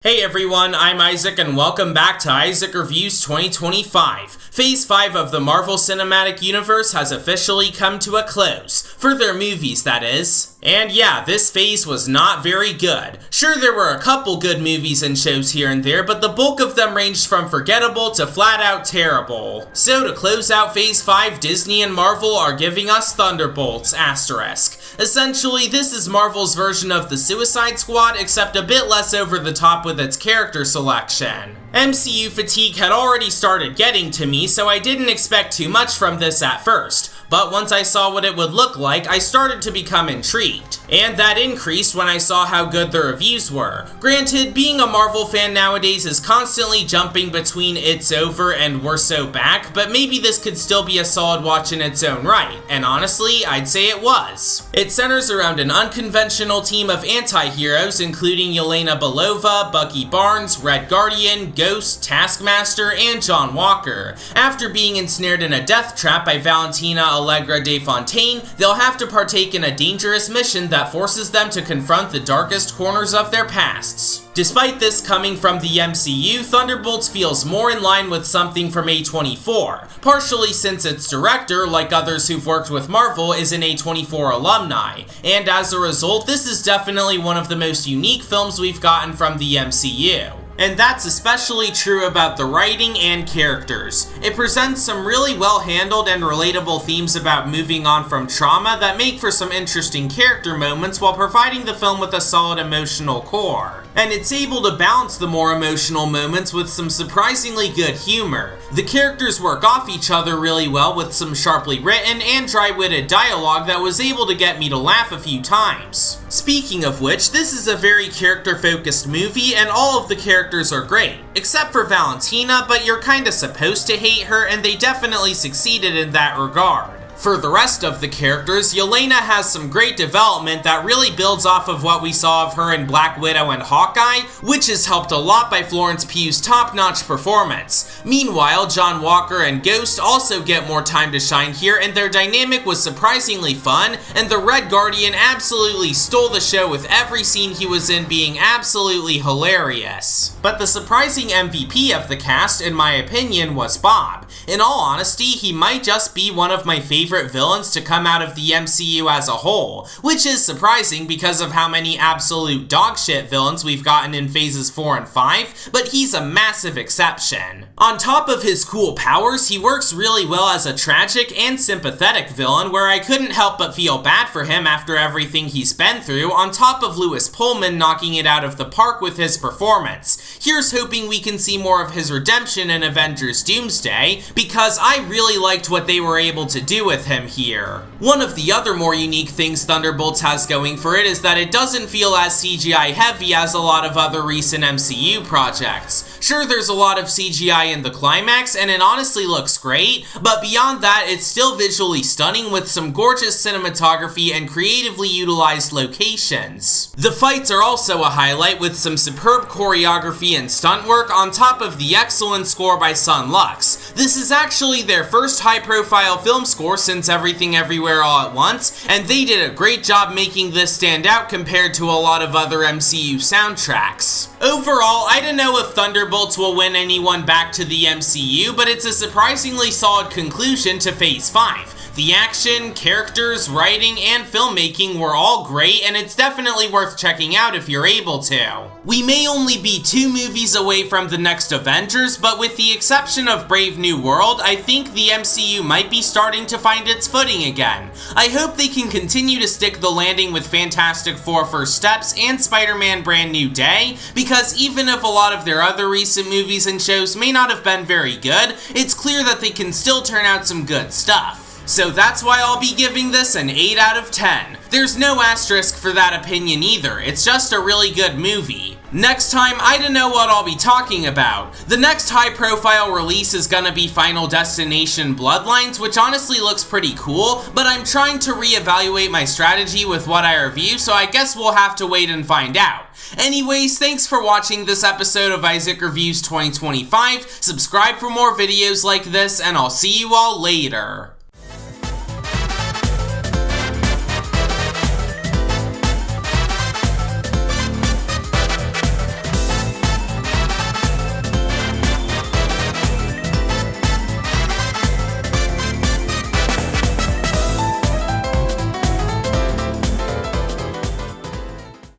Hey everyone, I'm Isaac and welcome back to Isaac Reviews 2025. Phase 5 of the Marvel Cinematic Universe has officially come to a close, for their movies that is. And yeah, this phase was not very good. Sure, there were a couple good movies and shows here and there, but the bulk of them ranged from forgettable to flat out terrible. So to close out Phase 5, Disney and Marvel are giving us Thunderbolts, asterisk. Essentially, this is Marvel's version of the Suicide Squad, except a bit less over the top with its character selection. MCU fatigue had already started getting to me, so I didn't expect too much from this at first. But once I saw what it would look like, I started to become intrigued. And that increased when I saw how good the reviews were. Granted, being a Marvel fan nowadays is constantly jumping between it's over and we're so back, but maybe this could still be a solid watch in its own right, and honestly, I'd say it was. It centers around an unconventional team of anti-heroes, including Yelena Belova, Bucky Barnes, Red Guardian, Ghost, Taskmaster, and John Walker. After being ensnared in a death trap by Valentina Allegra de Fontaine, they'll have to partake in a dangerous mission that forces them to confront the darkest corners of their pasts. Despite this coming from the MCU, Thunderbolts feels more in line with something from A24, partially since its director, like others who've worked with Marvel, is an A24 alumni, and as a result, this is definitely one of the most unique films we've gotten from the MCU. And that's especially true about the writing and characters. It presents some really well-handled and relatable themes about moving on from trauma that make for some interesting character moments while providing the film with a solid emotional core. And it's able to balance the more emotional moments with some surprisingly good humor. The characters work off each other really well with some sharply written and dry-witted dialogue that was able to get me to laugh a few times. Speaking of which, this is a very character-focused movie and all of the characters are great, except for Valentina, but you're kinda supposed to hate her and they definitely succeeded in that regard. For the rest of the characters, Yelena has some great development that really builds off of what we saw of her in Black Widow and Hawkeye, which is helped a lot by Florence Pugh's top-notch performance. Meanwhile, John Walker and Ghost also get more time to shine here, and their dynamic was surprisingly fun, and the Red Guardian absolutely stole the show with every scene he was in being absolutely hilarious. But the surprising MVP of the cast, in my opinion, was Bob. In all honesty, he might just be one of my favorite villains to come out of the MCU as a whole, which is surprising because of how many absolute dogshit villains we've gotten in phases 4 and 5, but he's a massive exception. On top of his cool powers, he works really well as a tragic and sympathetic villain where I couldn't help but feel bad for him after everything he's been through, on top of Lewis Pullman knocking it out of the park with his performance. Here's hoping we can see more of his redemption in Avengers Doomsday, because I really liked what they were able to do with him here. One of the other more unique things Thunderbolts has going for it is that it doesn't feel as CGI heavy as a lot of other recent MCU projects. Sure, there's a lot of CGI in the climax, and it honestly looks great, but beyond that, it's still visually stunning with some gorgeous cinematography and creatively utilized locations. The fights are also a highlight with some superb choreography and stunt work on top of the excellent score by Sun Lux. This is actually their first high-profile film score since Everything Everywhere All at Once, and they did a great job making this stand out compared to a lot of other MCU soundtracks. Overall, I don't know if Thunderbolts will win anyone back to the MCU, but it's a surprisingly solid conclusion to Phase 5. The action, characters, writing, and filmmaking were all great, and it's definitely worth checking out if you're able to. We may only be 2 movies away from the next Avengers, but with the exception of Brave New World, I think the MCU might be starting to find its footing again. I hope they can continue to stick the landing with Fantastic Four First Steps and Spider-Man Brand New Day, because even if a lot of their other recent movies and shows may not have been very good, it's clear that they can still turn out some good stuff. So that's why I'll be giving this an 8 out of 10. There's no asterisk for that opinion either, it's just a really good movie. Next time, I don't know what I'll be talking about. The next high-profile release is gonna be Final Destination Bloodlines, which honestly looks pretty cool, but I'm trying to reevaluate my strategy with what I review, so I guess we'll have to wait and find out. Anyways, thanks for watching this episode of Isaac Reviews 2025, subscribe for more videos like this, and I'll see you all later.